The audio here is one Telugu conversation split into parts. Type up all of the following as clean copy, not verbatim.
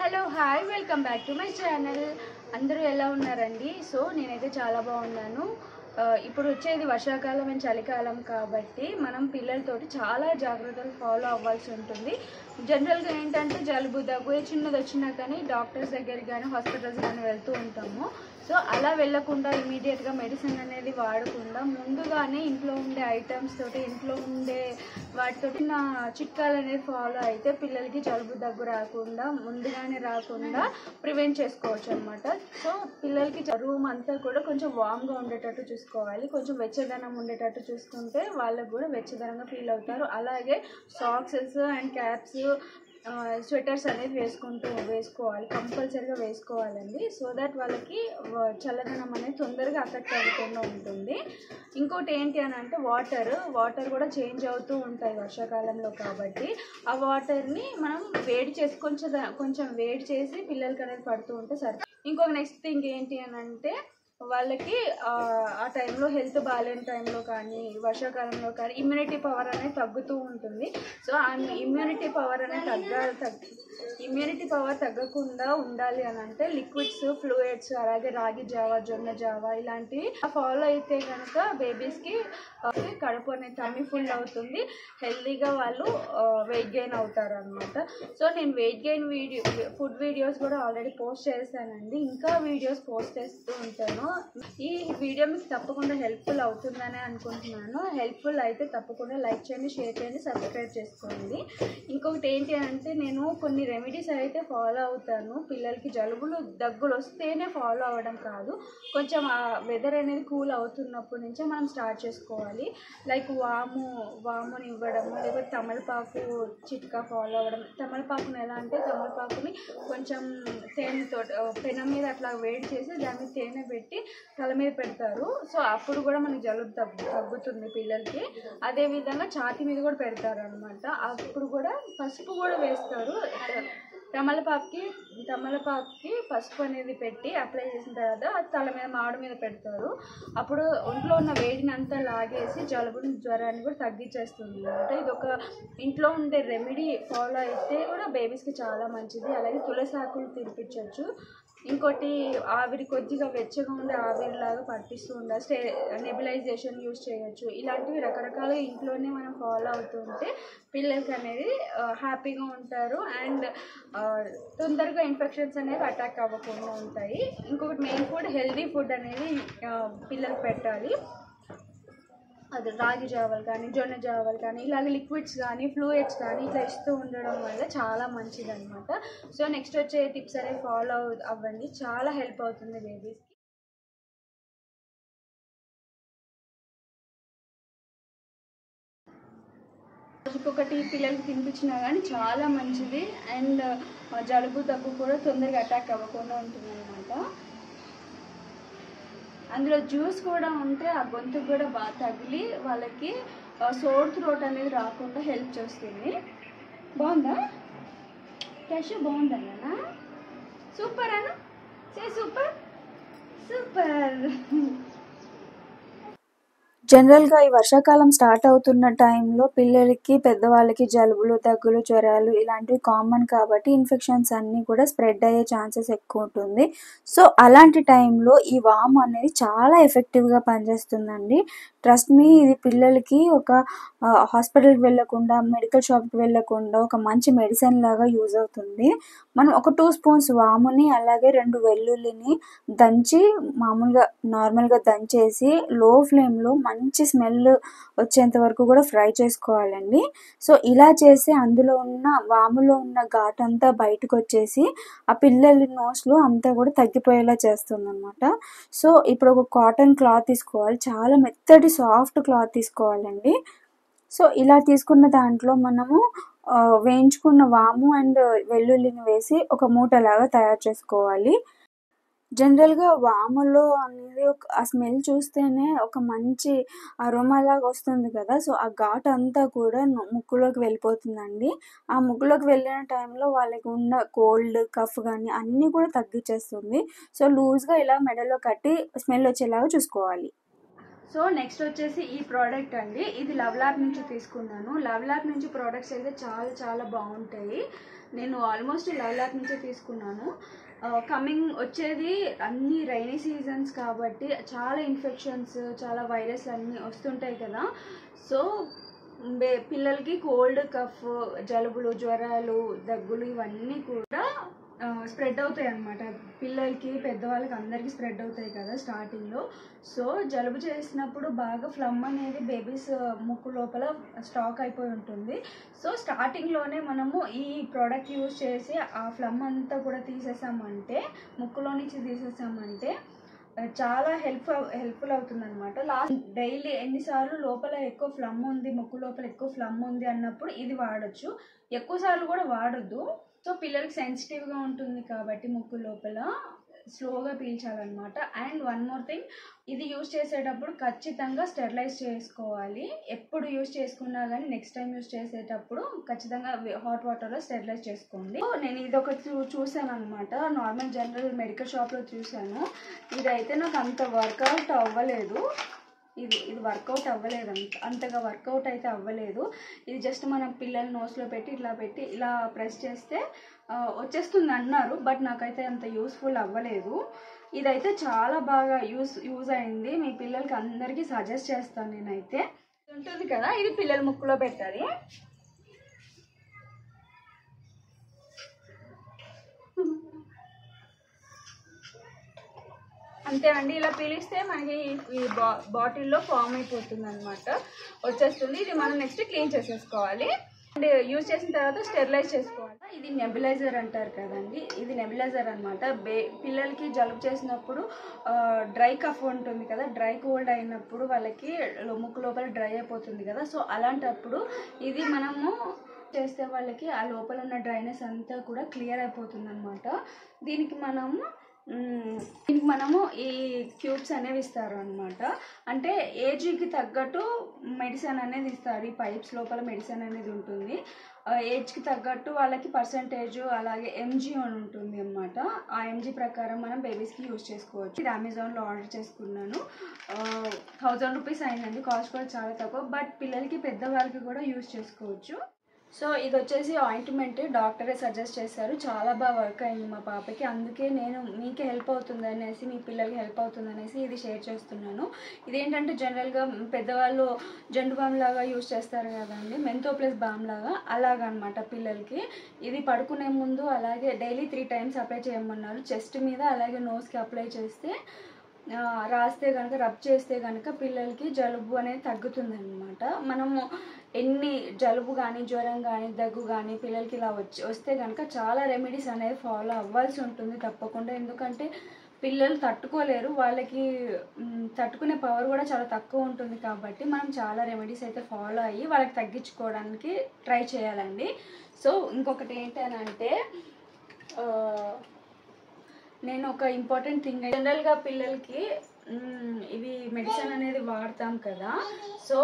Hello hi welcome back to my channel. అందరూ ఎలా ఉన్నారండి? సో నేనైతే చాలా బాగున్నాను. ఇప్పుడు వచ్చేది వర్షాకాలం అండ్ చలికాలం కాబట్టి మనం పిల్లలతోటి చాలా జాగ్రత్తలు ఫాలో అవ్వాల్సి ఉంటుంది. జనరల్గా ఏంటంటే జలుబు దగ్గు చిన్నది వచ్చినా కానీ డాక్టర్స్ దగ్గరికి కానీ హాస్పిటల్స్ కానీ వెళ్తూ ఉంటాము. సో అలా వెళ్ళకుండా ఇమీడియట్గా మెడిసిన్ అనేది వాడకుండా ముందుగానే ఇంట్లో ఉండే ఐటమ్స్ తోటి ఇంట్లో ఉండే వాటితో నా చిట్కాలు అనేది ఫాలో అయితే పిల్లలకి జలుబు దగ్గు రాకుండా ముందుగానే రాకుండా ప్రివెంట్ చేసుకోవచ్చు అనమాట. సో పిల్లలకి రూమ్ అంతా కూడా కొంచెం వామ్గా ఉండేటట్టు చూసుకోవాలి, కొంచెం వెచ్చదనం ఉండేటట్టు చూసుకుంటే వాళ్ళకు కూడా వెచ్చదనంగా ఫీల్ అవుతారు. అలాగే సాక్సెస్ అండ్ క్యాప్స్ స్వెటర్స్ అనేది వేసుకోవాలి, కంపల్సరీగా వేసుకోవాలండి. సో దట్ వాళ్ళకి చల్లదనం అనేది తొందరగా అఫెక్ట్ అవ్వకుండా ఉంటుంది. ఇంకోటి ఏంటి అని అంటే వాటర్ కూడా చేంజ్ అవుతూ ఉంటాయి వర్షాకాలంలో కాబట్టి ఆ వాటర్ని మనం వేడి చేసి కొంచెం వేడి చేసి పిల్లలకి అనేది పడుతూ ఉంటే సరే. ఇంకొక నెక్స్ట్ థింగ్ ఏంటి అని అంటే వాళ్ళకి ఆ టైంలో హెల్త్ బాగాలేని టైంలో కానీ వర్షాకాలంలో కానీ ఇమ్యూనిటీ పవర్ అనేది తగ్గుతూ ఉంటుంది. సో ఆ ఇమ్యూనిటీ పవర్ అనేది ఇమ్యూనిటీ పవర్ తగ్గకుండా ఉండాలి అని అంటే లిక్విడ్స్, ఫ్లూయిడ్స్, అలాగే రాగి జావా, జొన్న జావా ఇలాంటివి ఫాలో అయితే కనుక బేబీస్కి కడుపు అనేది టమ్మీ ఫుల్ అవుతుంది, హెల్తీగా వాళ్ళు వెయిట్ గెయిన్ అవుతారు అనమాట. సో నేను వెయిట్ గెయిన్ ఫుడ్ వీడియోస్ కూడా ఆల్రెడీ పోస్ట్ చేశానండి, ఇంకా వీడియోస్ పోస్ట్ చేస్తూ ఉంటాను. ఈ వీడియో మీకు తప్పకుండా హెల్ప్ఫుల్ అవుతుందని అనుకుంటున్నాను. హెల్ప్ఫుల్ అయితే తప్పకుండా లైక్ చేయండి, షేర్ చేయండి, సబ్స్క్రైబ్ చేసుకోండి. ఇంకొకటి ఏంటి అంటే నేను కొన్ని రెమెడీస్ అయితే ఫాలో అవుతాను. పిల్లలకి జలుబులు దగ్గులు వస్తేనే ఫాలో అవ్వడం కాదు, కొంచెం ఆ వెదర్ అనేది కూల్ అవుతున్నప్పటి నుంచే మనం స్టార్ట్ చేసుకోవాలి. లైక్ వాముని ఇవ్వడము, లేకపోతే తమలపాకు చిట్కా ఫాలో అవ్వడం. తమలపాకుని ఎలా అంటే తమలపాకుని కొంచెం తేనెతో పెనం మీద అట్లా వేడి చేసి దాని మీద తేనె పెట్టి తల మీద పెడతారు. సో అప్పుడు కూడా మనకి జలుబు తగ్గుతుంది పిల్లలకి. అదేవిధంగా ఛాతీ మీద కూడా పెడతారు అనమాట. అప్పుడు కూడా పసుపు కూడా వేస్తారు. తమలపాకుకి పసుపు అనేది పెట్టి అప్లై చేసిన తర్వాత అది తల మీద మాడు మీద పెడతారు. అప్పుడు ఒంట్లో ఉన్న వేడిని అంతా లాగేసి జలుబుని జ్వరాన్ని కూడా తగ్గించేస్తుంది అనమాట. ఇది ఒక ఇంట్లో ఉండే రెమెడీ ఫాలో అయితే కూడా బేబీస్కి చాలా మంచిది. అలాగే తులసి ఆకులు తినిపించవచ్చు. ఇంకోటి ఆవిరి కొద్దిగా వెచ్చగా ఉండే ఆవిరిలాగా పట్టిస్తూ ఉండాలి, నెబులైజేషన్ యూజ్ చేయొచ్చు. ఇలాంటివి రకరకాలుగా ఇంట్లోనే మనం ఫాలో అవుతుంటే పిల్లలకి అనేది హ్యాపీగా ఉంటారు అండ్ తొందరగా ఇన్ఫెక్షన్స్ అనేవి అటాక్ అవ్వకుండా ఉంటాయి. ఇంకొకటి మెయిన్ ఫుడ్, హెల్దీ ఫుడ్ అనేది పిల్లలకు పెట్టాలి. అది రాగి జావలు కానీ, జొన్న జావలు కానీ, ఇలాగ లిక్విడ్స్ కానీ, ఫ్లూయిడ్స్ కానీ ఇట్లా ఇస్తూ ఉండడం వల్ల చాలా మంచిది అనమాట. సో నెక్స్ట్ వచ్చే టిప్స్ అనేవి ఫాలో అవ్వండి, చాలా హెల్ప్ అవుతుంది బేబీస్కి. రోజుకొకటి పిల్లలకి తినిపించినా కానీ చాలా మంచిది అండ్ జలుబు దగ్గు కూడా తొందరగా అటాక్ అవ్వకుండా ఉంటుంది అనమాట. అందులో జ్యూస్ కూడా ఉంటే ఆ గొంతుకు కూడా బాగా తగిలి వాళ్ళకి సోర్ థ్రోట్ అనేది రాకుండా హెల్ప్ చేస్తుంది. బాగుందా క్యాషు? బాగుందన్నా? సూపర్ అన్న, సే సూపర్ సూపర్. జనరల్గా ఈ వర్షాకాలం స్టార్ట్ అవుతున్న టైంలో పిల్లలకి, పెద్దవాళ్ళకి జలుబులు, దగ్గులు, జ్వరాలు ఇలాంటివి కామన్ కాబట్టి ఇన్ఫెక్షన్స్ అన్నీ కూడా స్ప్రెడ్ అయ్యే ఛాన్సెస్ ఎక్కువ ఉంటుంది. సో అలాంటి టైంలో ఈ వాము అనేది చాలా ఎఫెక్టివ్గా పనిచేస్తుందండి. ట్రస్ట్ మీ, ఇది పిల్లలకి ఒక హాస్పిటల్కి వెళ్ళకుండా, మెడికల్ షాప్కి వెళ్ళకుండా ఒక మంచి మెడిసిన్ లాగా యూజ్ అవుతుంది. మనం ఒక 2 స్పూన్స్ వాముని అలాగే 2 వెల్లుల్లిని దంచి నార్మల్గా దంచేసి లో ఫ్లేమ్లో మంచి స్మెల్ వచ్చేంత వరకు కూడా ఫ్రై చేసుకోవాలండి. సో ఇలా చేసి అందులో ఉన్న వాములో ఉన్న ఘాటు అంతా బయటకు వచ్చేసి ఆ పిల్లల నోస్లో అంతా కూడా తగ్గిపోయేలా చేస్తుంది అనమాట. సో ఇప్పుడు ఒక కాటన్ క్లాత్ తీసుకోవాలి, చాలా మెత్తటి సాఫ్ట్ క్లాత్ తీసుకోవాలండి. సో ఇలా తీసుకున్న దాంట్లో మనము వేయించుకున్న వాము అండ్ వెల్లుల్లిని వేసి ఒక మూటలాగా తయారు చేసుకోవాలి. జనరల్గా వాములో అనేది ఆ స్మెల్ చూస్తేనే ఒక మంచి అరోమాలాగా వస్తుంది కదా. సో ఆ ఘాటు అంతా కూడా ముక్కులోకి వెళ్ళిపోతుందండి. ఆ ముక్కులోకి వెళ్ళిన టైంలో వాళ్ళకి ఉన్న కోల్డ్, కఫ్ కానీ అన్నీ కూడా తగ్గించేస్తుంది. సో లూజ్గా ఇలా మెడలో కట్టి స్మెల్ వచ్చేలాగా చూసుకోవాలి. సో నెక్స్ట్ వచ్చేసి ఈ ప్రోడక్ట్ అండి, ఇది లవ్లాక్ నుంచి తీసుకున్నాను. లవ్లాక్ నుంచి ప్రోడక్ట్స్ అయితే చాలా చాలా బాగుంటాయి. నేను ఆల్మోస్ట్ 11 lakh నుంచే తీసుకున్నాను. కమింగ్ వచ్చేది అన్ని రైనీ సీజన్స్ కాబట్టి చాలా ఇన్ఫెక్షన్స్, చాలా వైరస్ అన్నీ వస్తుంటాయి కదా. సో పిల్లలకి కోల్డ్, కఫ్, జలుబులు, జ్వరాలు, దగ్గులు ఇవన్నీ కూడా స్ప్రెడ్ అవుతాయి అన్నమాట. పిల్లలకి, పెద్దవాళ్ళకి అందరికీ స్ప్రెడ్ అవుతాయి కదా స్టార్టింగ్లో. సో జలుబు చేసినప్పుడు బాగా ఫ్లమ్ అనేది బేబీస్ ముక్కు లోపల స్టాక్ అయిపోయి ఉంటుంది. సో స్టార్టింగ్లోనే మనము ఈ ప్రోడక్ట్ యూజ్ చేసి ఆ ఫ్లమ్ అంతా కూడా తీసేసామంటే, ముక్కులో నుంచి తీసేసామంటే చాలా హెల్ప్ఫుల్ అవుతుంది అనమాట. లాస్ట్ డైలీ ఎన్నిసార్లు లోపల ఎక్కువ ఫ్లమ్ ఉంది, ముక్కు లోపల ఎక్కువ ఫ్లమ్ ఉంది అన్నప్పుడు ఇది వాడచ్చు. ఎక్కువ సార్లు కూడా వాడొద్దు. సో పిల్లలకి సెన్సిటివ్గా ఉంటుంది కాబట్టి ముక్కు లోపల స్లోగా పీల్చాలన్నమాట. అండ్ వన్ మోర్ థింగ్, ఇది యూజ్ చేసేటప్పుడు ఖచ్చితంగా స్టెరిలైజ్ చేసుకోవాలి. ఎప్పుడు యూజ్ చేసుకున్నా కానీ నెక్స్ట్ టైం యూజ్ చేసేటప్పుడు ఖచ్చితంగా హాట్ వాటర్లో స్టెరిలైజ్ చేసుకోండి. నేను ఇది ఒకటి చూసాను అనమాట, నార్మల్ జనరల్ మెడికల్ షాప్లో చూసాను. ఇదైతే నాకు అంత వర్కౌట్ అవ్వలేదు. ఇది వర్కౌట్ అవ్వలేదు, అంతగా వర్కౌట్ అయితే అవ్వలేదు. ఇది జస్ట్ మనం పిల్లల నోస్లో పెట్టి ఇలా ప్రెస్ చేస్తే వచ్చేస్తుంది అన్నారు. బట్ నాకైతే అంత యూస్ఫుల్ అవ్వలేదు. ఇదైతే చాలా బాగా యూజ్ అయింది. మీ పిల్లలకి అందరికీ సజెస్ట్ చేస్తాను నేనైతే. ఉంటుంది కదా, ఇది పిల్లల ముక్కులో పెట్టాలి. అంతే అండి, ఇలా పీలిస్తే మనకి ఈ బాటిల్లో ఫామ్ అయిపోతుంది అనమాట, వచ్చేస్తుంది. ఇది మనం నెక్స్ట్ క్లీన్ చేసేసుకోవాలి. అండ్ యూజ్ చేసిన తర్వాత స్టెరిలైజ్ చేసుకోవాలి. ఇది నెబులైజర్ అంటారు కదండి, ఇది నెబులైజర్ అనమాట. పిల్లలకి జలుబు చేసినప్పుడు డ్రై కఫ్ ఉంటుంది కదా, డ్రై కోల్డ్ అయినప్పుడు వాళ్ళకి ముక్కు లోపల డ్రై అయిపోతుంది కదా. సో అలాంటప్పుడు ఇది మనము చేస్తే వాళ్ళకి ఆ లోపల ఉన్న డ్రైనెస్ అంతా కూడా క్లియర్ అయిపోతుంది అనమాట. దీనికి మనము ఈ క్యూబ్స్ అనేవి ఇస్తారు అనమాట. అంటే ఏజ్కి తగ్గట్టు మెడిసిన్ అనేది ఇస్తారు. ఈ పైప్స్ లోపల మెడిసిన్ అనేది ఉంటుంది. ఏజ్కి తగ్గట్టు వాళ్ళకి పర్సంటేజ్, అలాగే ఎంజీ అని ఉంటుంది అనమాట. ఆ ఎంజీ ప్రకారం మనం బేబీస్కి యూజ్ చేసుకోవచ్చు. ఇది అమెజాన్లో ఆర్డర్ చేసుకున్నాను. 1000 రూపీస్ అయిందండి. కాస్ట్ కూడా చాలా తక్కువ. బట్ పిల్లలకి, పెద్దవాళ్ళకి కూడా యూజ్ చేసుకోవచ్చు. సో ఇది వచ్చేసి ఆయింట్మెంట్, డాక్టరే సజెస్ట్ చేశారు. చాలా బాగా వర్క్ అయింది మా పాపకి. అందుకే నేను మీకే హెల్ప్ అవుతుంది అనేసి, మీ పిల్లలకి హెల్ప్ అవుతుంది అనేసి ఇది షేర్ చేస్తున్నాను. ఇదేంటంటే జనరల్గా పెద్దవాళ్ళు జండు బామ్ లాగా యూజ్ చేస్తారు కదండి, మెంతో ప్లస్ బామ్ లాగా, అలాగనమాట పిల్లలకి. ఇది పడుకునే ముందు అలాగే డైలీ 3 times అప్లై చేయమన్నారు. చెస్ట్ మీద అలాగే నోస్కి అప్లై చేస్తే, రాస్తే కనుక, రబ్ చేస్తే కనుక పిల్లలకి జలుబు అనేది తగ్గుతుంది అనమాట. మనము ఎన్ని జలుబు కానీ, జ్వరం కానీ, దగ్గు కానీ పిల్లలకి ఇలా వస్తే కనుక చాలా రెమెడీస్ అనేది ఫాలో అవ్వాల్సి ఉంటుంది తప్పకుండా. ఎందుకంటే పిల్లలు తట్టుకోలేరు, వాళ్ళకి తట్టుకునే పవర్ కూడా చాలా తక్కువ ఉంటుంది కాబట్టి మనం చాలా రెమెడీస్ అయితే ఫాలో అయ్యి వాళ్ళకి తగ్గించుకోవడానికి ట్రై చేయాలండి. సో ఇంకొకటి ఏంటంటే, నేను ఒక ఇంపార్టెంట్ థింగ్, జనరల్గా పిల్లలకి ఇవి మెడిసిన్ అనేది వాడతాం కదా. సో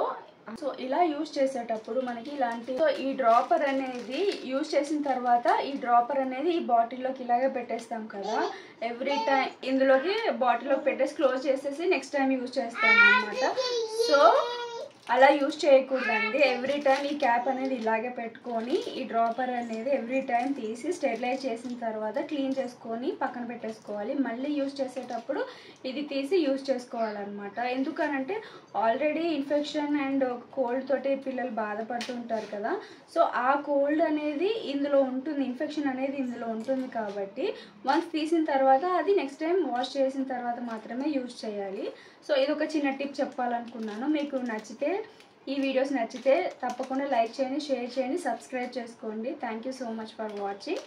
ఇలా యూజ్ చేసేటప్పుడు మనకి ఇలాంటి, సో ఈ డ్రాపర్ అనేది యూజ్ చేసిన తర్వాత ఈ డ్రాపర్ అనేది ఈ బాటిల్లోకి ఇలాగే పెట్టేస్తాం కదా. ఎవ్రీ టైం ఇందులోకి బాటిల్లోకి పెట్టేసి క్లోజ్ చేసేసి నెక్స్ట్ టైం యూజ్ చేస్తాం అనమాట. సో అలా యూజ్ చేయకూడదండి. ఎవ్రీ టైం ఈ క్యాప్ అనేది ఇలాగే పెట్టుకొని ఈ డ్రాపర్ అనేది ఎవ్రీ టైం తీసి స్టెరిలైజ్ చేసిన తర్వాత క్లీన్ చేసుకొని పక్కన పెట్టేసుకోవాలి. మళ్ళీ యూజ్ చేసేటప్పుడు ఇది తీసి యూజ్ చేసుకోవాలన్నమాట. ఎందుకనంటే ఆల్రెడీ ఇన్ఫెక్షన్ అండ్ కోల్డ్ తోటి పిల్లలు బాధపడుతుంటారు కదా. సో ఆ కోల్డ్ అనేది ఇందులో ఉంటుంది, ఇన్ఫెక్షన్ అనేది ఇందులో ఉంటుంది కాబట్టి వన్స్ తీసిన తర్వాత అది నెక్స్ట్ టైం వాష్ చేసిన తర్వాత మాత్రమే యూజ్ చేయాలి. సో ఇది ఒక చిన్న టిప్ చెప్పాలనుకున్నాను. మీకు నచ్చితే, ఈ వీడియోస్ నచ్చితే తప్పకుండా లైక్ చేయండి, షేర్ చేయండి, సబ్స్క్రైబ్ చేసుకోండి. Thank you so much for watching.